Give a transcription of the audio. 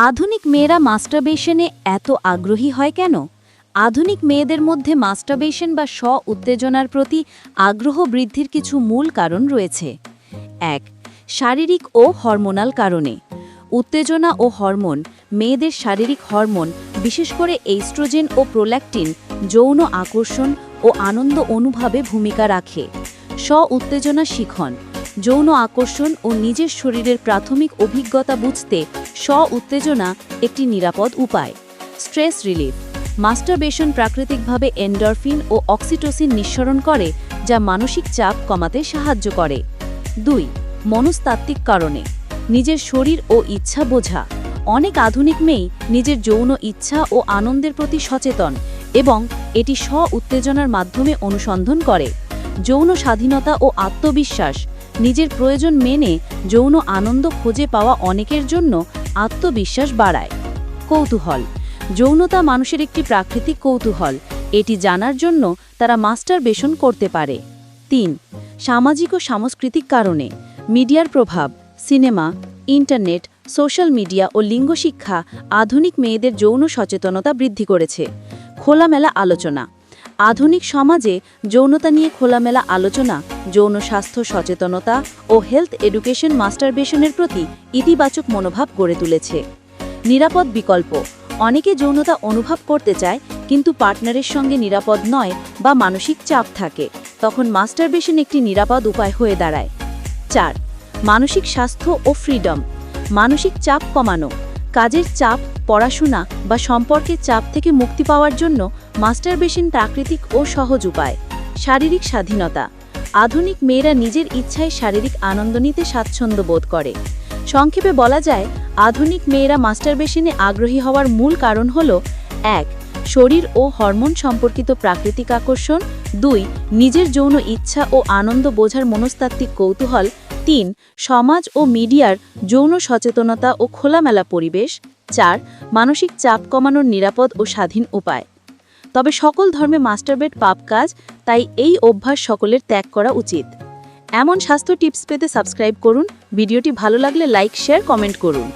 আধুনিক মেয়েরা মাস্টারবেশনে এত আগ্রহী হয় কেন? আধুনিক মেয়েদের মধ্যে মাস্টারবেশন বা উত্তেজনার প্রতি আগ্রহ বৃদ্ধির কিছু মূল কারণ রয়েছে। ১. শারীরিক ও হরমোনাল কারণে। উত্তেজনা ও হরমোন। মেয়েদের শারীরিক হরমোন, বিশেষ করে এইস্ট্রোজেন ও প্রোল্যাকটিন, যৌন আকর্ষণ ও আনন্দ অনুভবে ভূমিকা রাখে। উত্তেজনা শিখন। যৌন আকর্ষণ ও নিজের শরীরের প্রাথমিক অভিজ্ঞতা বুঝতে উত্তেজনা একটি নিরাপদ উপায়। Stress relief. মাস্টারবেশন প্রাকৃতিকভাবে এন্ডরফিন ও অক্সিটোসিন নিঃসরণ করে, যা মানসিক চাপ কমাতে সাহায্য করে। ২. মনস্তাত্ত্বিক কারণে। নিজের শরীর ও ইচ্ছা বোঝা। অনেক আধুনিক মেয়ে নিজের যৌন ইচ্ছা ও আনন্দের প্রতি সচেতন এবং এটি উত্তেজনার মাধ্যমে অনুসন্ধান করে। যৌন স্বাধীনতা ও আত্মবিশ্বাস। নিজের প্রয়োজন মেনে যৌন আনন্দ খুঁজে পাওয়া অনেকের জন্য আত্মবিশ্বাস বাড়ায়। কৌতূহল। যৌনতা মানুষের একটি প্রাকৃতিক কৌতূহল, এটি জানার জন্য তারা মাস্টারবেশন করতে পারে। ৩. সামাজিক ও সাংস্কৃতিক কারণে। মিডিয়ার প্রভাব। সিনেমা, ইন্টারনেট, সোশ্যাল মিডিয়া ও লিঙ্গ শিক্ষা আধুনিক মেয়েদের যৌন সচেতনতা বৃদ্ধি করেছে। খোলামেলা আলোচনা। আধুনিক সমাজে যৌনতা নিয়ে খোলামেলা আলোচনা, যৌন স্বাস্থ্য সচেতনতা ও হেলথ এডুকেশন মাস্টারবেশনের প্রতি ইতিবাচক মনোভাব গড়ে তুলেছে। নিরাপদ বিকল্প। অনেকে যৌনতা অনুভব করতে চায় কিন্তু পার্টনারের সঙ্গে নিরাপদ নয় বা মানসিক চাপ থাকে, তখন মাস্টারবেশন একটি নিরাপদ উপায় হয়ে দাঁড়ায়। ৪. মানসিক স্বাস্থ্য ও ফ্রিডম। মানসিক চাপ কমানো। কাজের চাপ, পড়াশোনা বা সম্পর্কের চাপ থেকে মুক্তি পাওয়ার জন্য মাস্টারবেশন প্রাকৃতিক ও সহজ উপায়। শারীরিক স্বাধীনতা। আধুনিক মেয়েরা নিজের ইচ্ছায় শারীরিক আনন্দ নিতে স্বাচ্ছন্দ্য বোধ করে। সংক্ষেপে বলা যায়, আধুনিক মেয়েরা মাস্টারবেশনে আগ্রহী হওয়ার মূল কারণ হল: ১. শরীর ও হরমোন সম্পর্কিত প্রাকৃতিক আকর্ষণ। ২. নিজের যৌন ইচ্ছা ও আনন্দ বোঝার মনস্তাত্ত্বিক কৌতূহল। ৩. সমাজ ও মিডিয়ার যৌন সচেতনতা ও খোলামেলা পরিবেশ। ৪. মানসিক চাপ কমানোর নিরাপদ ও স্বাধীন উপায়। তবে সকল ধর্মে মাস্টারবেট পাপ কাজ, তাই এই অভ্যাস সকলের ত্যাগ করা উচিত। এমন স্বাস্থ্য টিপস পেতে সাবস্ক্রাইব করুন। ভিডিওটি ভালো লাগলে লাইক, শেয়ার, কমেন্ট করুন।